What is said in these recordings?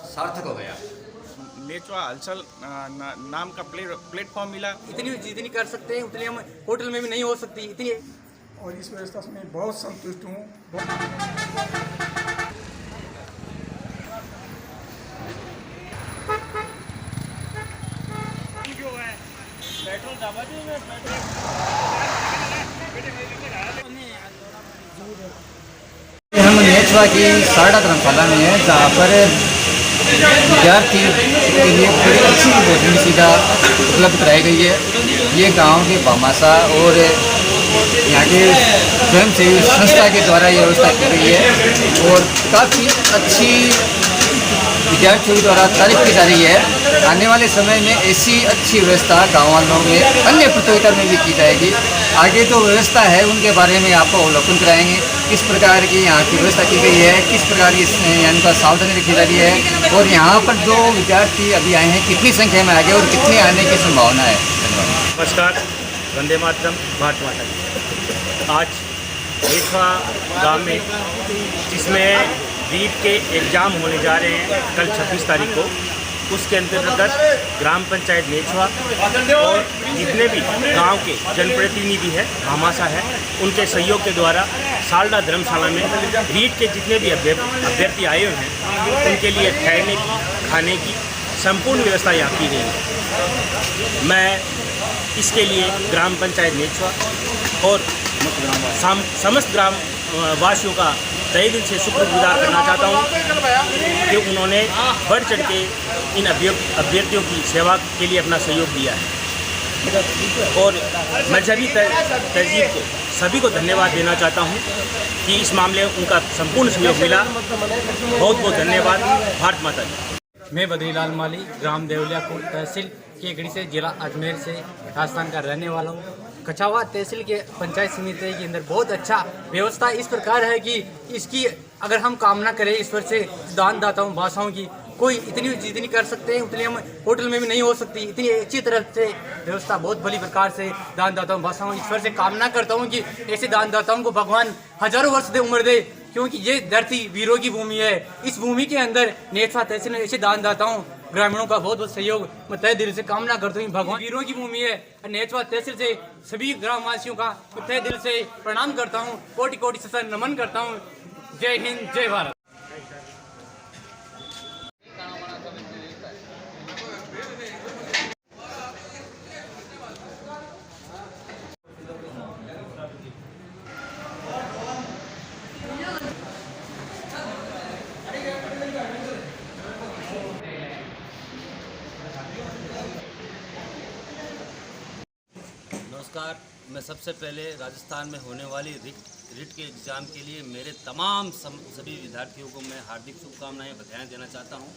सार्थक हो गया। नेचवा हलचल नाम का प्लेटफॉर्म मिला। इतनी जितनी कर सकते हैं उतनी हम होटल में भी नहीं हो सकती इतनी। और इस व्यवस्था से मैं बहुत संतुष्ट हूँ। हम नेचवा की सारडा धर्मशाला में है, जहाँ पर विद्यार्थी के लिए बड़ी अच्छी भोजन सुविधा उपलब्ध कराई गई है। ये गांव के भामाशाह और यहाँ के स्वयंसेवी संस्था के द्वारा ये व्यवस्था की गई है और काफ़ी अच्छी विद्यार्थियों द्वारा तारीफ की जा रही है। आने वाले समय में ऐसी अच्छी व्यवस्था गाँव वालों में अन्य प्रतियोगिता में भी की जाएगी। आगे जो व्यवस्था है उनके बारे में आपको अवलोकन कराएंगे, किस प्रकार की यहाँ की व्यवस्था की गई है, किस प्रकार की इनका सावधानी रखी जा रही है और यहाँ पर जो विद्यार्थी अभी आए हैं कितनी संख्या में आ गए और कितने आने की संभावना है। नमस्कार, वंदे मातरम, भारत माता की। आज नेचवा गांव में जिसमें रीट के एग्ज़ाम होने जा रहे हैं कल 26 तारीख को, उसके अंतर्गत ग्राम पंचायत नेचवा और जितने भी गांव के जनप्रतिनिधि है, भामाशाह है, उनके सहयोग के द्वारा सारडा धर्मशाला में रीट के जितने भी अभ्यर्थी आए हुए हैं उनके लिए ठहरने की, खाने की संपूर्ण व्यवस्था यहाँ की गई है। मैं इसके लिए ग्राम पंचायत नेचवा और समस्त ग्राम वासियों का तहे दिल से शुक्रगुजार करना चाहता हूँ कि उन्होंने बढ़ चढ़ के इन अभ्यर्थियों की सेवा के लिए अपना सहयोग दिया है। और मजहबी तहजीब को सभी को धन्यवाद देना चाहता हूँ कि इस मामले में उनका संपूर्ण सहयोग मिला। बहुत बहुत धन्यवाद। भारत माता की। मैं बद्रीलाल माली, ग्राम देवलियापुर, तहसील केकड़ी से, जिला अजमेर से, राजस्थान का रहने वाला हूँ। कछावा तहसील के पंचायत समिति के अंदर बहुत अच्छा व्यवस्था इस प्रकार है कि इसकी अगर हम कामना करें ईश्वर से दान दाताओं भाषाओं की, कोई इतनी जितनी कर सकते हैं उतनी हम होटल में भी नहीं हो सकती। इतनी अच्छी तरह से व्यवस्था बहुत भली प्रकार से दान दाताओं भाषाओं, ईश्वर से कामना करता हूँ कि ऐसे दान दाताओं को भगवान हजारों वर्ष दे उम्र दे, क्योंकि ये धरती वीरों की भूमि है। इस भूमि के अंदर नेचवा तहसील में ऐसे दान दाताओं ग्रामीणों का बहुत बहुत सहयोग मैं तहे दिल से कामना करता हूँ। भगवान वीरों की भूमि है। नेचवा तहसील से सभी ग्रामवासियों का तहे दिल से प्रणाम करता हूँ, कोटि कोटि से नमन करता हूँ। जय हिंद, जय भारत। नमस्कार, मैं सबसे पहले राजस्थान में होने वाली रिट के एग्ज़ाम के लिए मेरे तमाम सभी विद्यार्थियों को मैं हार्दिक शुभकामनाएं बधाई देना चाहता हूं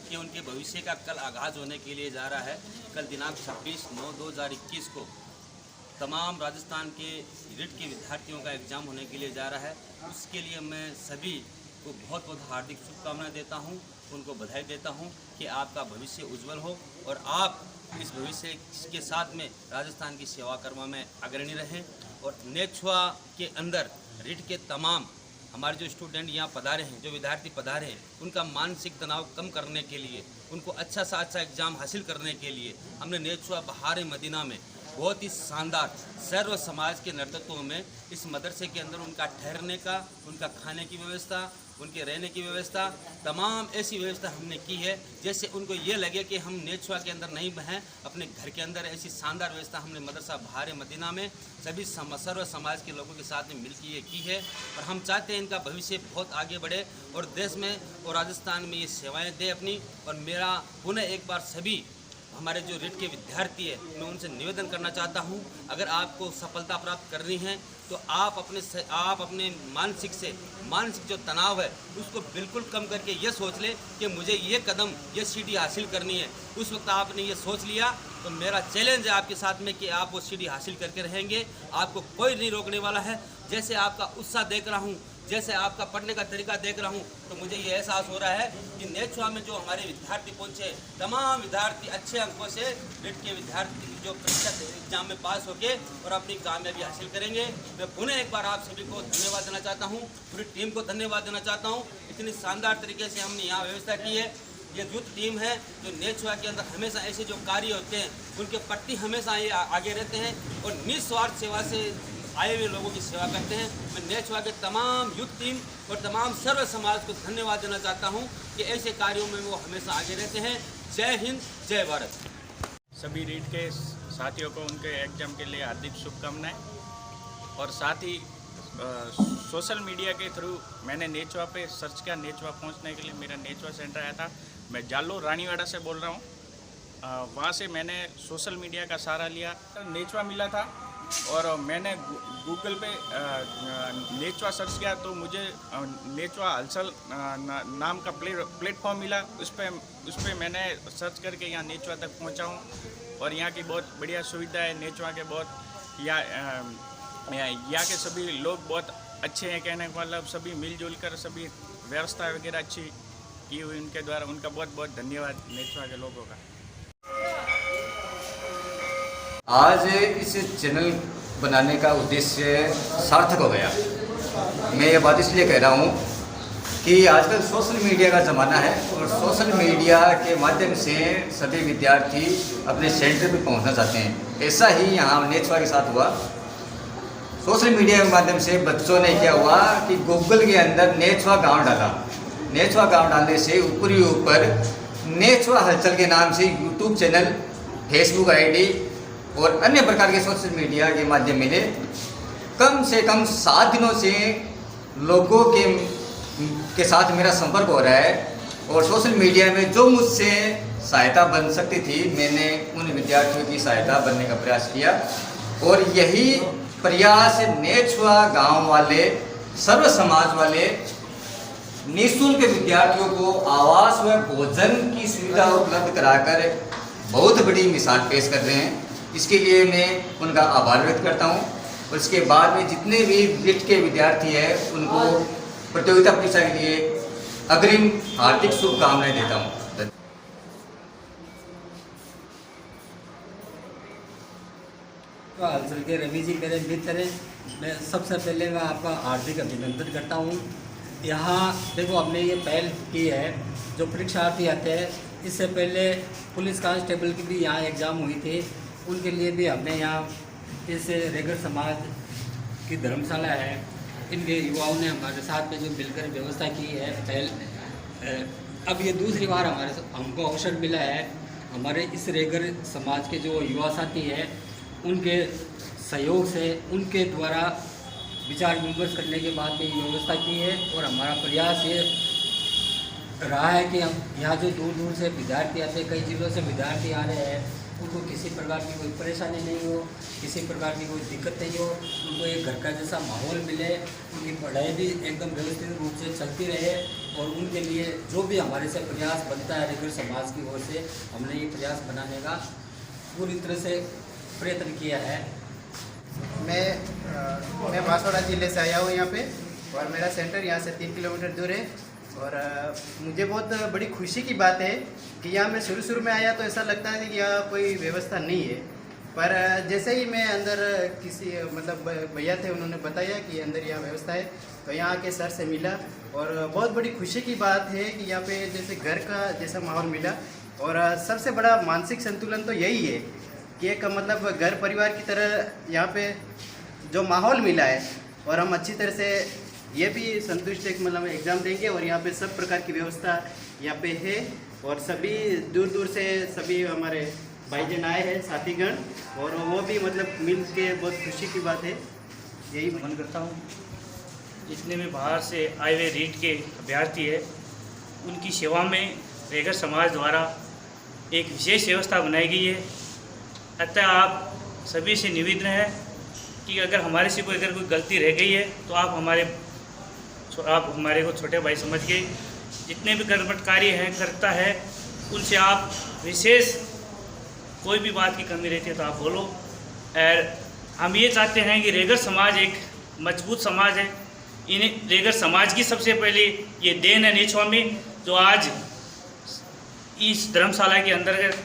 कि उनके भविष्य का कल आगाज़ होने के लिए जा रहा है। कल दिनांक 26/9/2021 को तमाम राजस्थान के रिट के विद्यार्थियों का एग्ज़ाम होने के लिए जा रहा है। उसके लिए मैं सभी को बहुत बहुत हार्दिक शुभकामनाएं देता हूं, उनको बधाई देता हूं कि आपका भविष्य उज्जवल हो और आप इस भविष्य के साथ में राजस्थान की सेवा कर्म में अग्रणी रहें। और नेचवा के अंदर रिट के तमाम हमारे जो स्टूडेंट यहाँ पधारे हैं, जो विद्यार्थी पधारे हैं, उनका मानसिक तनाव कम करने के लिए, उनको अच्छा सा अच्छा एग्ज़ाम हासिल करने के लिए हमने नेचवा बहार मदीना में बहुत ही शानदार सर्व समाज के नेतृत्व में इस मदरसे के अंदर उनका ठहरने का, उनका खाने की व्यवस्था, उनके रहने की व्यवस्था, तमाम ऐसी व्यवस्था हमने की है जैसे उनको ये लगे कि हम नेचवा के अंदर नहीं हैं, अपने घर के अंदर। ऐसी शानदार व्यवस्था हमने मदरसा बहार मदीना में सभी सर्व समाज के लोगों के साथ में मिलकर ये की है। और हम चाहते हैं इनका भविष्य बहुत आगे बढ़े और देश में और राजस्थान में ये सेवाएँ दे अपनी। और मेरा पुनः एक बार सभी हमारे जो रिट के विद्यार्थी है, मैं उनसे निवेदन करना चाहता हूं, अगर आपको सफलता प्राप्त करनी है तो आप अपने मानसिक जो तनाव है उसको बिल्कुल कम करके ये सोच ले कि मुझे ये कदम, ये सीढ़ी हासिल करनी है। उस वक्त आपने ये सोच लिया तो मेरा चैलेंज है आपके साथ में कि आप वो सीढ़ी हासिल करके रहेंगे, आपको कोई नहीं रोकने वाला है। जैसे आपका उत्साह देख रहा हूँ, जैसे आपका पढ़ने का तरीका देख रहा हूँ, तो मुझे ये एहसास हो रहा है कि नेचवा में जो हमारे विद्यार्थी पहुँचे, तमाम विद्यार्थी अच्छे अंकों से रिट के विद्यार्थी जो प्रतिशत एग्जाम में पास होके और अपनी कामयाबी हासिल करेंगे। मैं पुनः एक बार आप सभी को धन्यवाद देना चाहता हूँ, पूरी टीम को धन्यवाद देना चाहता हूँ। इतनी शानदार तरीके से हमने यहाँ व्यवस्था की है। ये यूथ टीम है जो नेचुआ के अंदर हमेशा ऐसे जो कार्य होते हैं उनके प्रति हमेशा ये आगे रहते हैं और निस्वार्थ सेवा से आए हुए लोगों की सेवा करते हैं। मैं नेचुआ के तमाम यूथ टीम और तमाम सर्व समाज को धन्यवाद देना चाहता हूँ कि ऐसे कार्यों में वो हमेशा आगे रहते हैं। जय हिंद, जय भारत। सभी रीट के साथियों को उनके एग्जाम के लिए हार्दिक शुभकामनाएं। और साथ ही सोशल मीडिया के थ्रू मैंने नेचुआ पे सर्च किया। नेचुआ पहुंचने के लिए मेरा नेचुआ सेंटर आया था। मैं जालो रानीवाड़ा से बोल रहा हूं। वहां से मैंने सोशल मीडिया का सहारा लिया, नेचुआ मिला था और मैंने गूगल पे नेचुआ सर्च किया तो मुझे नेचुआ हलचल नाम का प्लेटफॉर्म मिला। उस पर मैंने सर्च करके यहाँ नेचुआ तक पहुँचा हूँ और यहाँ की बहुत बढ़िया सुविधा है। नेचुआ के बहुत यहाँ के सभी लोग बहुत अच्छे हैं, कहने का मतलब सभी मिलजुल कर सभी व्यवस्था वगैरह अच्छी की हुई उनके द्वारा। उनका बहुत बहुत धन्यवाद नेचुआ के लोगों का। आज इस चैनल बनाने का उद्देश्य सार्थक हो गया। मैं ये बात इसलिए कह रहा हूँ कि आजकल सोशल मीडिया का ज़माना है और सोशल मीडिया के माध्यम से सभी विद्यार्थी अपने सेंटर पे पहुँचना चाहते हैं। ऐसा ही यहाँ नेचुआ के साथ हुआ। सोशल मीडिया के माध्यम से बच्चों ने क्या हुआ कि गूगल के अंदर नेचुआ गांव डाला। नेचुआ गांव डालने से ऊपर ही ऊपर नेचुआ हलचल के नाम से यूट्यूब चैनल, फेसबुक आईडी और अन्य प्रकार के सोशल मीडिया के माध्यम मिले। कम से कम 7 दिनों से लोगों के साथ मेरा संपर्क हो रहा है और सोशल मीडिया में जो मुझसे सहायता बन सकती थी मैंने उन विद्यार्थियों की सहायता बनने का प्रयास किया। और यही प्रयास नेचुआ गांव वाले, सर्व समाज वाले निःशुल्क विद्यार्थियों को आवास व भोजन की सुविधा उपलब्ध कराकर बहुत बड़ी मिसाल पेश कर रहे हैं। इसके लिए मैं उनका आभार व्यक्त करता हूं। और इसके बाद में जितने भी रिट के विद्यार्थी हैं उनको प्रतियोगिता परीक्षा के लिए अग्रिम हार्दिक शुभकामनाएं देता हूं। तो हलचल के रवि जी मेरे मित्र हैं। मैं सबसे पहले मैं आपका हार्दिक अभिनंदन करता हूँ। यहाँ देखो हमने ये पहल की है, जो परीक्षार्थी आते हैं इससे पहले पुलिस कांस्टेबल की भी यहाँ एग्ज़ाम हुई थी, उनके लिए भी हमने यहाँ इस रेगर समाज की धर्मशाला है, इनके युवाओं ने हमारे साथ में जो मिलकर व्यवस्था की है पहल। अब ये दूसरी बार हमको अवसर मिला है। हमारे इस रेगर समाज के जो युवा साथी हैं उनके सहयोग से, उनके द्वारा विचार विमर्श करने के बाद में ये व्यवस्था की है। और हमारा प्रयास ये रहा है कि हम यहाँ जो दूर दूर से विद्यार्थी आते हैं, कई जिलों से विद्यार्थी आ रहे हैं, उनको किसी प्रकार की कोई परेशानी नहीं हो, किसी प्रकार की कोई दिक्कत नहीं हो, उनको एक घर का जैसा माहौल मिले, उनकी पढ़ाई भी एकदम व्यवस्थित रूप से चलती रहे। और उनके लिए जो भी हमारे से प्रयास बनता है रेगर समाज की ओर से, हमने ये प्रयास बनाने का पूरी तरह से प्रयत्न किया है। मैं बांसवाड़ा ज़िले से आया हूँ यहाँ पे और मेरा सेंटर यहाँ से 3 किलोमीटर दूर है। और मुझे बहुत बड़ी खुशी की बात है कि यहाँ मैं शुरू में आया तो ऐसा लगता है कि यहाँ कोई व्यवस्था नहीं है, पर जैसे ही मैं अंदर किसी मतलब भैया थे उन्होंने बताया कि अंदर यहाँ व्यवस्था है, तो यहाँ आके सर से मिला और बहुत बड़ी खुशी की बात है कि यहाँ पे जैसे घर का जैसा माहौल मिला। और सबसे बड़ा मानसिक संतुलन तो यही है कि एक मतलब घर परिवार की तरह यहाँ पे जो माहौल मिला है और हम अच्छी तरह से ये भी संतुष्ट है कि मतलब एग्ज़ाम देंगे। और यहाँ पे सब प्रकार की व्यवस्था यहाँ पे है और सभी दूर दूर से सभी हमारे भाईजन आए हैं, साथीगण, और वो भी मतलब मिल के बहुत खुशी की बात है। यही मन करता हूँ। जितने भी बाहर से आए हुए रीट के अभ्यर्थी है उनकी सेवा में रेगर समाज द्वारा एक विशेष व्यवस्था बनाई गई है। अतः आप सभी से निवेदन है कि अगर हमारे से कोई गलती रह गई है तो आप हमारे को छोटे भाई समझ के जितने भी कर्मठ कार्य हैं करता है उनसे आप विशेष कोई भी बात की कमी रहती है तो आप बोलो। और हम ये चाहते हैं कि रेगर समाज एक मजबूत समाज है। इन रेगर समाज की सबसे पहले ये देन है नेचुआ में, जो आज इस धर्मशाला के अंतर्गत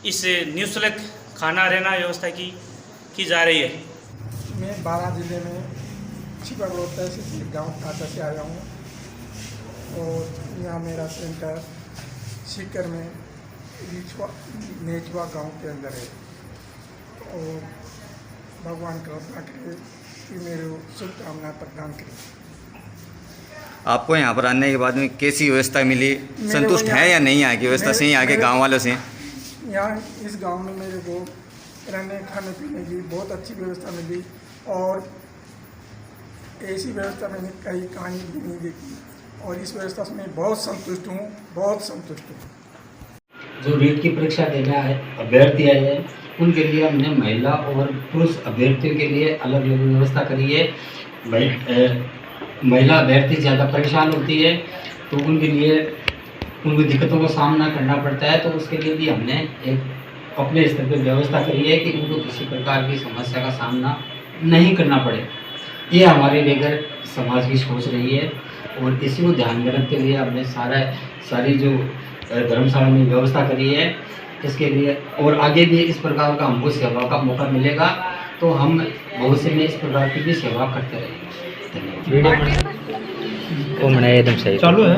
इस निःशुल्क खाना रहना व्यवस्था की जा रही है। मैं बारा ज़िले में छिपरलोड तहसील गाँव काटा से आया हूँ और यहाँ मेरा सेंटर सीकर में नेचवा गांव के अंदर है। और भगवान प्रार्थना करे कि मेरे शुभकामना प्रदान करें। आपको यहाँ पर आने के बाद में कैसी व्यवस्था मिली, संतुष्ट है या नहीं यहाँ की व्यवस्था से, यहाँ के गाँव वालों से? यहाँ इस गांव में मेरे को रहने खाने पीने की बहुत अच्छी व्यवस्था मिली और ऐसी व्यवस्था मैंने कहीं भी नहीं देखी और इस व्यवस्था से मैं बहुत संतुष्ट हूँ, बहुत संतुष्ट हूँ। जो रीट की परीक्षा देने आए अभ्यर्थी आए हैं उनके लिए हमने महिला और पुरुष अभ्यर्थियों के लिए अलग अलग व्यवस्था करी है। महिला अभ्यर्थी ज़्यादा परेशान होती है तो उनके लिए उनको दिक्कतों का सामना करना पड़ता है, तो उसके लिए भी हमने एक अपने स्तर पर व्यवस्था करी है कि उनको किसी प्रकार की समस्या का सामना नहीं करना पड़े। ये हमारे लेकर समाज की सोच रही है और इसी को ध्यान में रखते हुए हमने सारी जो धर्मशाला में व्यवस्था करी है इसके लिए। और आगे भी इस प्रकार का हमको सेवा का मौका मिलेगा तो हम भविष्य में इस प्रकार की भी सेवा करते रहेंगे। धन्यवाद। एकदम सही चालू है।